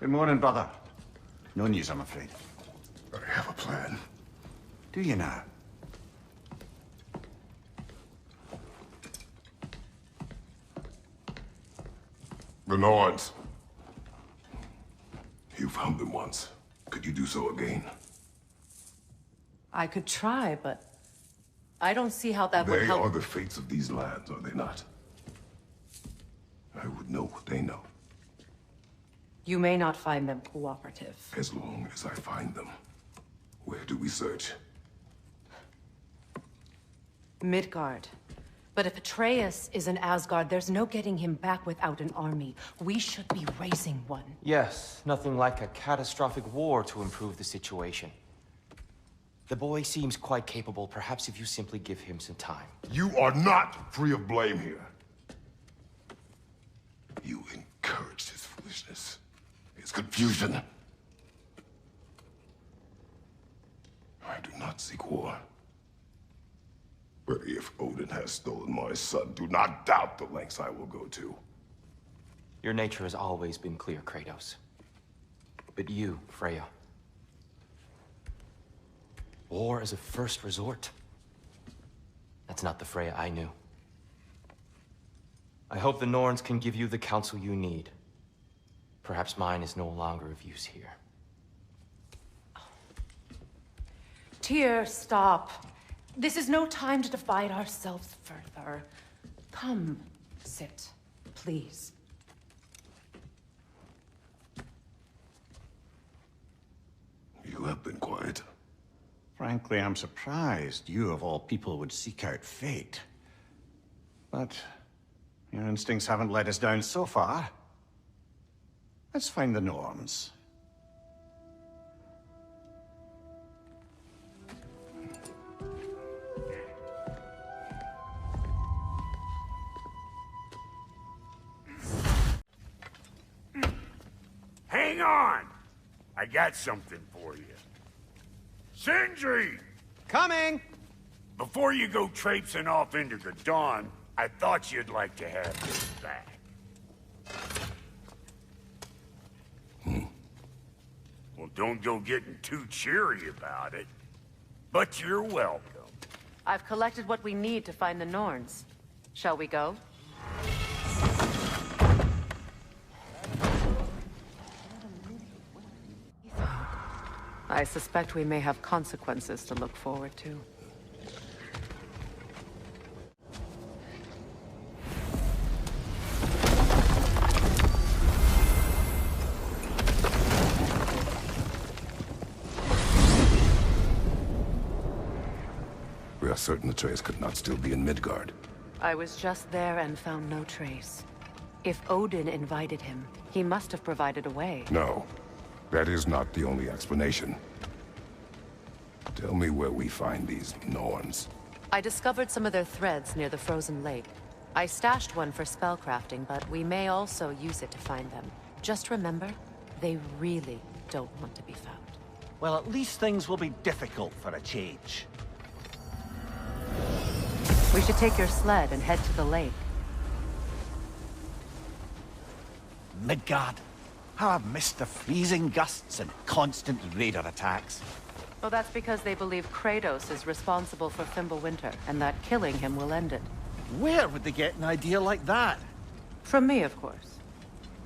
Good morning, brother. No news, I'm afraid. I have a plan. Do you now? The Nords. You found them once. Could you do so again? I could try, but I don't see how that would help. They are the fates of these lands, are they not? I would know what they know. You may not find them cooperative. As long as I find them. Where do we search? Midgard. But if Atreus is in Asgard, there's no getting him back without an army. We should be raising one. Yes, nothing like a catastrophic war to improve the situation. The boy seems quite capable. Perhaps if you simply give him some time. You are not free of blame here. You encouraged his foolishness, his confusion. I do not seek war. But if Odin has stolen my son, do not doubt the lengths I will go to. Your nature has always been clear, Kratos. But you, Freya. War as a first resort. That's not the Freya I knew. I hope the Norns can give you the counsel you need. Perhaps mine is no longer of use here. Tyr, stop. This is no time to divide ourselves further. Come, sit, please. You have been quiet. Frankly, I'm surprised you, of all people, would seek out fate. But your instincts haven't let us down so far. Let's find the Norns. Hang on! I got something for you. Sindri! Coming! Before you go traipsing off into the dawn, I thought you'd like to have this back. Well, don't go getting too cheery about it. But you're welcome. I've collected what we need to find the Norns. Shall we go? I suspect we may have consequences to look forward to. We are certain Atreus could not still be in Midgard. I was just there and found no trace. If Odin invited him, he must have provided a way. No, that is not the only explanation. Tell me where we find these Norns. I discovered some of their threads near the frozen lake. I stashed one for spellcrafting, but we may also use it to find them. Just remember, they really don't want to be found. Well, at least things will be difficult for a change. We should take your sled and head to the lake. Midgard. How I've missed the freezing gusts and constant raider attacks. Oh, that's because they believe Kratos is responsible for Fimbulwinter, and that killing him will end it. Where would they get an idea like that? From me, of course.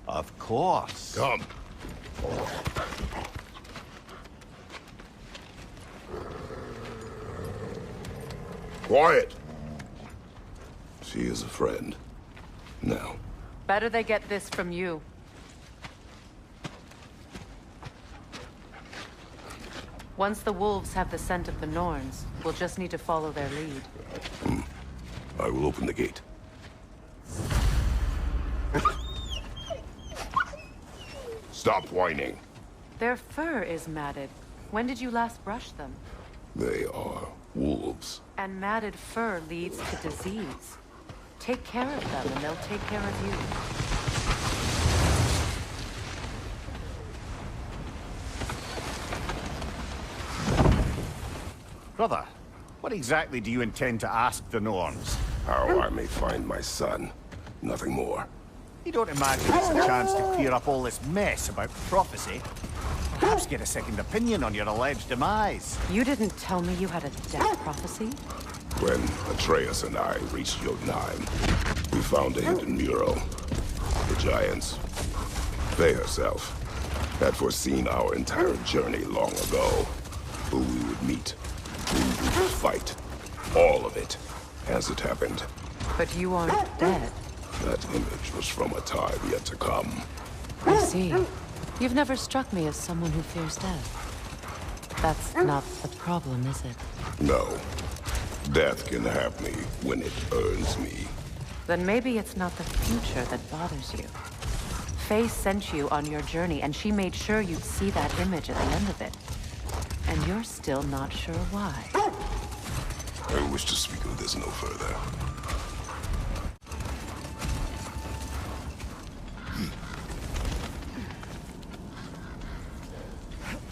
Of course. Come. Quiet. She is a friend. Now. Better they get this from you. Once the wolves have the scent of the Norns, we'll just need to follow their lead. I will open the gate. Stop whining. Their fur is matted. When did you last brush them? They are wolves. And matted fur leads to disease. Take care of them and they'll take care of you. Brother, what exactly do you intend to ask the Norns? How I may find my son. Nothing more. You don't imagine it's a chance to clear up all this mess about prophecy? Perhaps get a second opinion on your alleged demise. You didn't tell me you had a death prophecy? When Atreus and I reached Jotunheim, we found a hidden mural. The Giants, they herself, had foreseen our entire journey long ago. Who we would meet, who we would fight. All of it, as it happened. But you aren't dead. That image was from a time yet to come. I see. You've never struck me as someone who fears death. That's not the problem, is it? No. Death can have me when it earns me. Then maybe it's not the future that bothers you. Faye sent you on your journey, and she made sure you'd see that image at the end of it. And you're still not sure why. I wish to speak of this no further.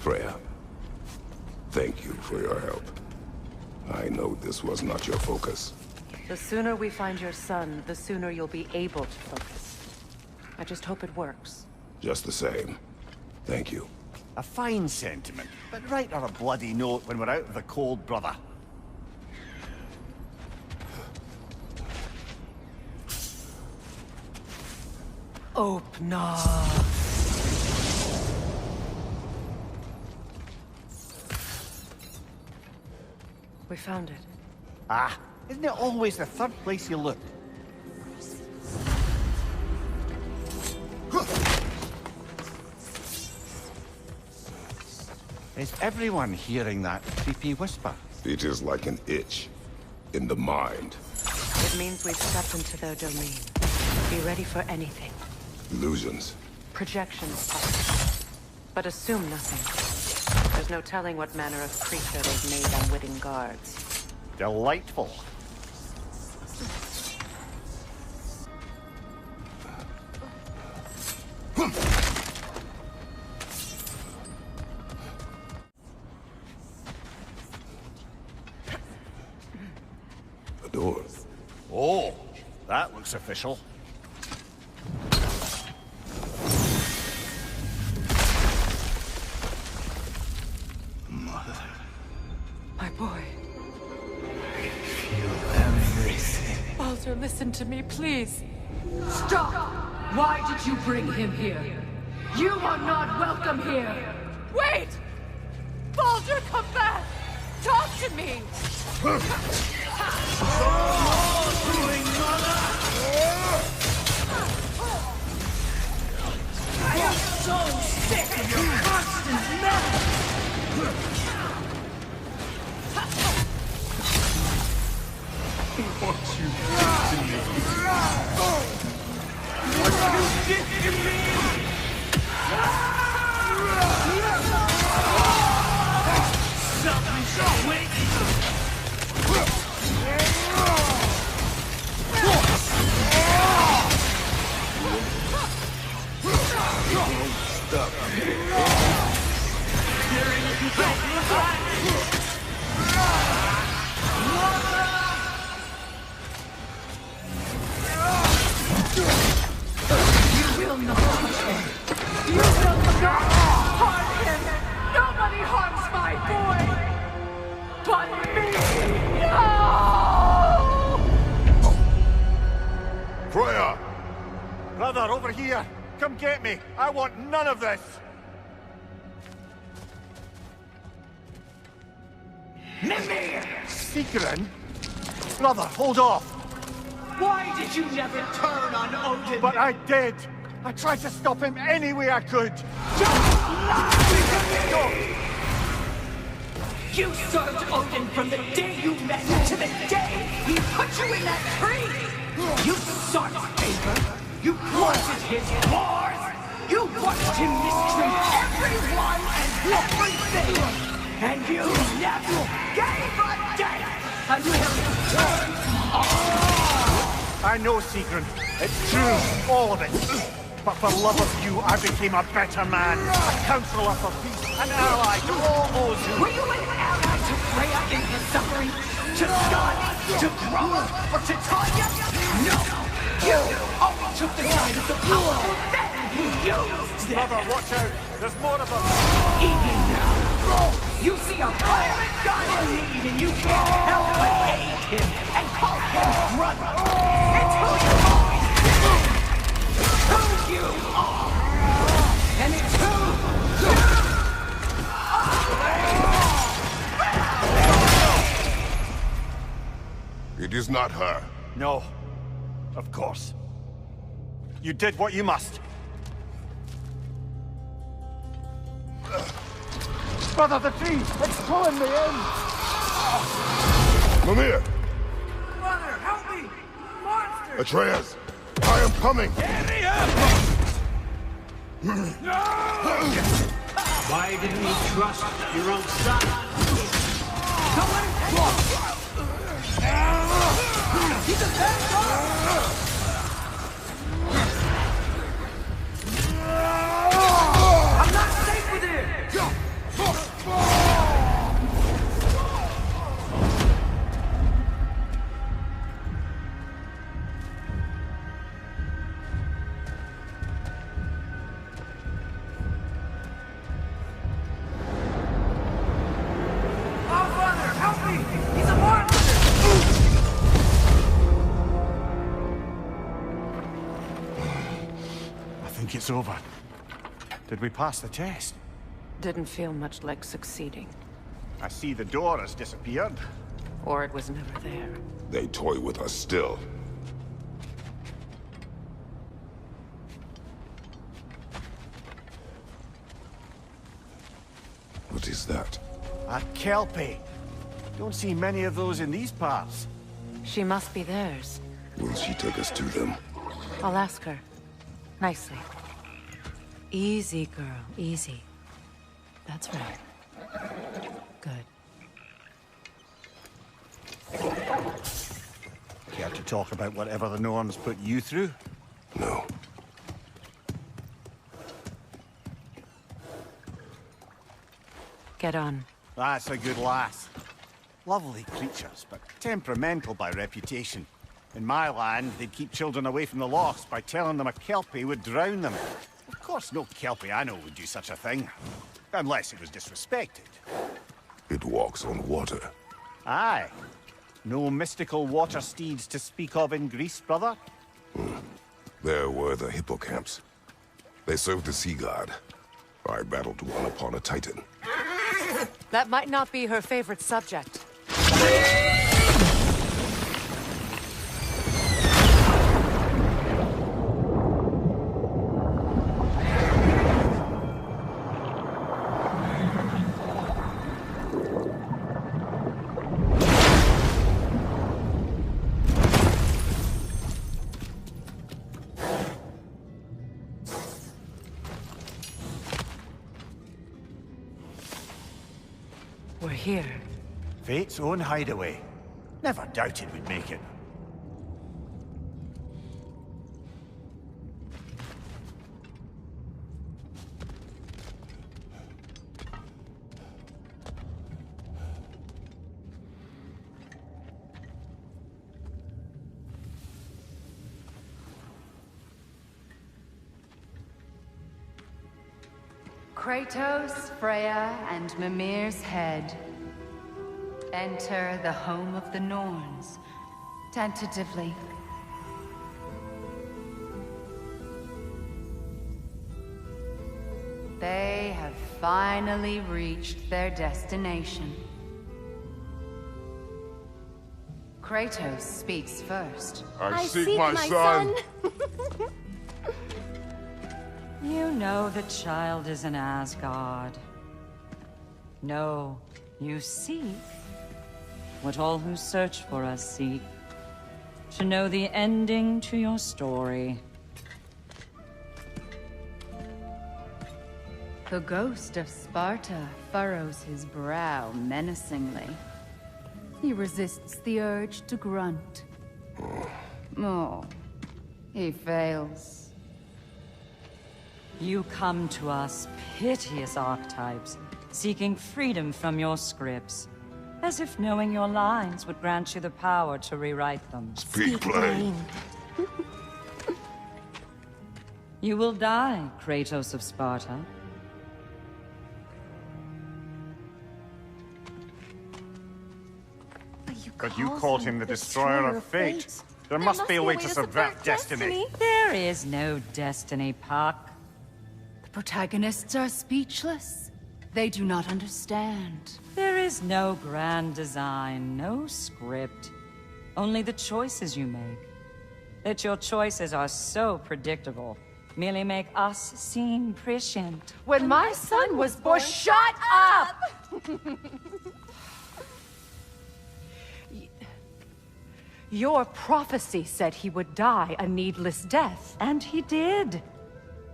Freya, thank you for your help. I know this was not your focus. The sooner we find your son, the sooner you'll be able to focus. I just hope it works. Just the same, thank you. A fine sentiment, but write her a bloody note when we're out of the cold, brother. Open up. We found it. Ah, isn't it always the third place you look? Is everyone hearing that creepy whisper? It is like an itch in the mind. It means we've stepped into their domain. Be ready for anything. Illusions. Projections, possibly. But assume nothing. There's no telling what manner of creature they've made unwitting guards. Delightful. A door. Oh, that looks official. My boy. Feel everything. Baldur, listen to me, please. Stop! Why did you bring him here? You are not welcome here! Wait! Baldur, come back! Talk to me! I am so sick of your constant meddling! What you did to me. What you did to me! Something's waiting! Stop. You will not touch him! You will not harm him! Nobody harms my boy! But me! No! Freya! Brother, over here! Come get me! I want none of this! Mimir! Secret? Brother, hold off! Why did you never turn on Odin? But I did! I tried to stop him any way I could! You served Odin from the day you met him to the day he put you in that tree! You sought favor! You wanted his wars! You watched him mistreat everyone and everything! And you never gave a damn until you turned I know, Sigrun. It's true, all of it. But for love of you, I became a better man. A counselor for peace, an ally to all those who... Were you an ally to Freya in her suffering? To Skadi? To Groa? Or to Tanya? No! You only took the side of the powerful thing you used them. Brother, watch out! There's more of them! Even now, you see a pirate god in need and you can't help but hate him and call him brother. It's who you always been. Who you are. And it's who you are. It is not her. No. Of course. You did what you must. Brother, the tree! It's pulling me in! Mimir! Mother, help me! Monster! Atreus! I am coming! Why didn't you trust your own son? He's a bad dog! I'm not safe with him! Oh, Father, help me! He's a monster! I think it's over. Did we pass the test? Didn't feel much like succeeding. I see the door has disappeared. Or it was never there. They toy with us still. What is that? A kelpie. Don't see many of those in these parts. She must be theirs. Will she take us to them? I'll ask her. Nicely. Easy, girl. Easy. That's right. Good. Care to talk about whatever the Norns put you through? No. Get on. That's a good lass. Lovely creatures, but temperamental by reputation. In my land, they'd keep children away from the lochs by telling them a kelpie would drown them. Of course, no kelpie I know would do such a thing. Unless it was disrespected. It walks on water. Aye. No mystical water steeds to speak of in Greece, brother? There were the hippocamps. They served the sea god. I battled one upon a titan. That might not be her favorite subject. We're here. Fate's own hideaway. Never doubted we'd make it. Kratos, Freya, and Mimir's head. Enter the home of the Norns, tentatively. They have finally reached their destination. Kratos speaks first. I seek my son. You know the child is in Asgard. No, you seek what all who search for us seek. To know the ending to your story. The ghost of Sparta furrows his brow menacingly. He resists the urge to grunt. Oh, he fails. You come to us, piteous archetypes, seeking freedom from your scripts. As if knowing your lines would grant you the power to rewrite them. Speak plain. You will die, Kratos of Sparta. But you called him the Destroyer of Fate. There must be a way to subvert destiny. There is no destiny, Puck. The protagonists are speechless. They do not understand. There is no grand design, no script. Only the choices you make. That your choices are so predictable merely make us seem prescient. When my son was born, shut up! Your prophecy said he would die a needless death. And he did.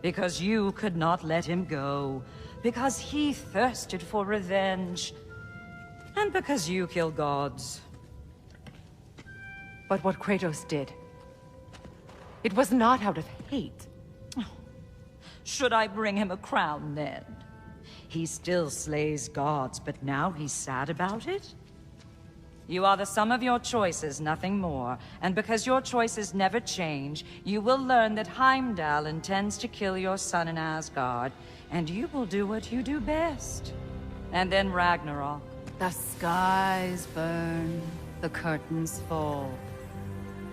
Because you could not let him go. Because he thirsted for revenge. And because you kill gods. But what Kratos did, it was not out of hate. Should I bring him a crown then? He still slays gods, but now he's sad about it? You are the sum of your choices, nothing more. And because your choices never change, you will learn that Heimdall intends to kill your son in Asgard, and you will do what you do best. And then Ragnarok. The skies burn, the curtains fall.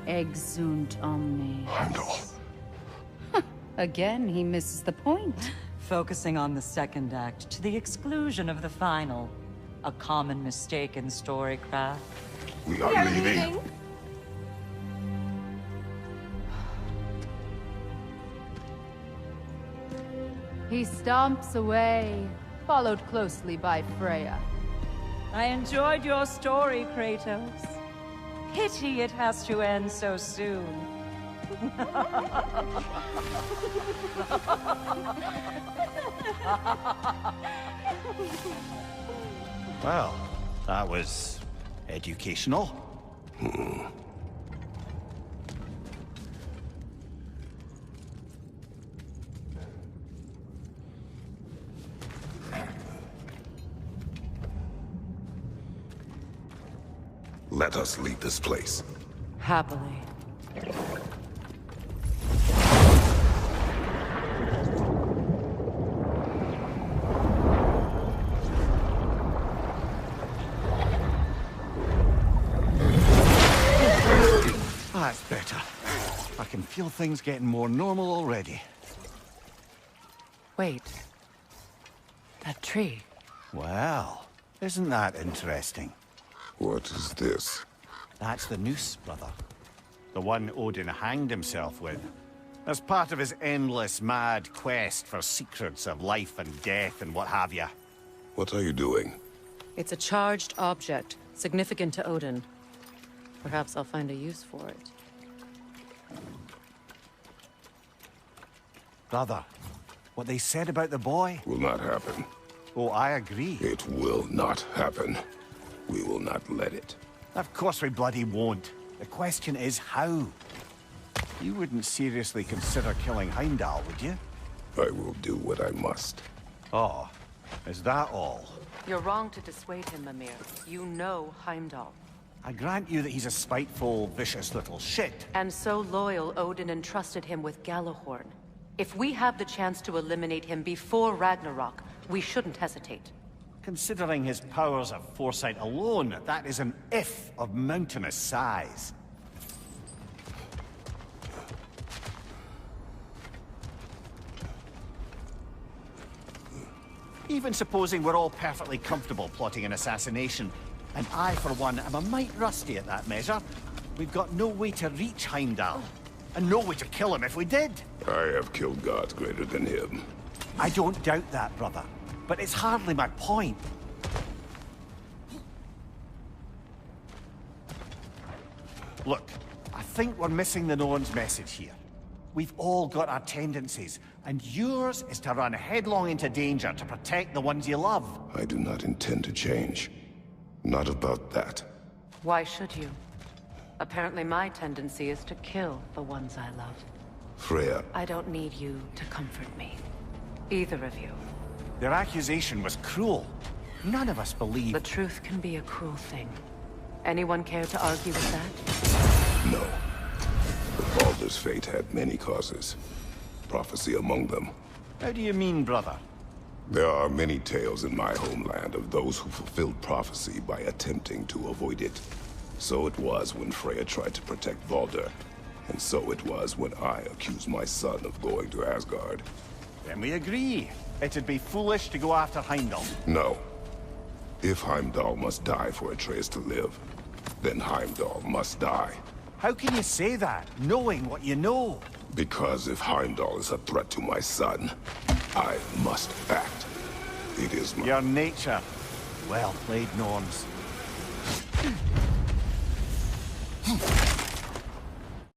Exunt omnes. Heimdall. Again, he misses the point. Focusing on the second act to the exclusion of the final. A common mistake in storycraft. We are leaving. He stomps away, followed closely by Freya. I enjoyed your story, Kratos. Pity it has to end so soon. Well, that was educational. Let us leave this place. Happily. That's better. I can feel things getting more normal already. Wait. That tree. Well, isn't that interesting? What is this? That's the noose, brother. The one Odin hanged himself with. As part of his endless, mad quest for secrets of life and death and what have you. What are you doing? It's a charged object, significant to Odin. Perhaps I'll find a use for it. Brother, what they said about the boy? Will not happen. Oh, I agree. It will not happen. We will not let it. Of course we bloody won't. The question is how? You wouldn't seriously consider killing Heimdall, would you? I will do what I must. Oh, is that all? You're wrong to dissuade him, Mimir. You know Heimdall. I grant you that he's a spiteful, vicious little shit. And so loyal, Odin entrusted him with Gjallarhorn. If we have the chance to eliminate him before Ragnarok, we shouldn't hesitate. Considering his powers of foresight alone, that is an if of mountainous size. Even supposing we're all perfectly comfortable plotting an assassination, and I, for one, am a mite rusty at that measure, we've got no way to reach Heimdall, and no way to kill him if we did. I have killed gods greater than him. I don't doubt that, brother, but it's hardly my point. Look, I think we're missing the Norn's message here. We've all got our tendencies, and yours is to run headlong into danger to protect the ones you love. I do not intend to change. Not about that. Why should you? Apparently my tendency is to kill the ones I love. Freya, I don't need you to comfort me. Either of you. Their accusation was cruel. None of us believe... The truth can be a cruel thing. Anyone care to argue with that? no. But Baldur's fate had many causes. prophecy among them. How do you mean, brother? There are many tales in my homeland of those who fulfilled prophecy by attempting to avoid it. So it was when Freya tried to protect Baldur, and so it was when I accused my son of going to Asgard. Then we agree. It'd be foolish to go after Heimdall. No. If Heimdall must die for Atreus to live, then Heimdall must die. How can you say that, knowing what you know? Because if Heimdall is a threat to my son, I must act. It is my... Your nature. Well played, Norns.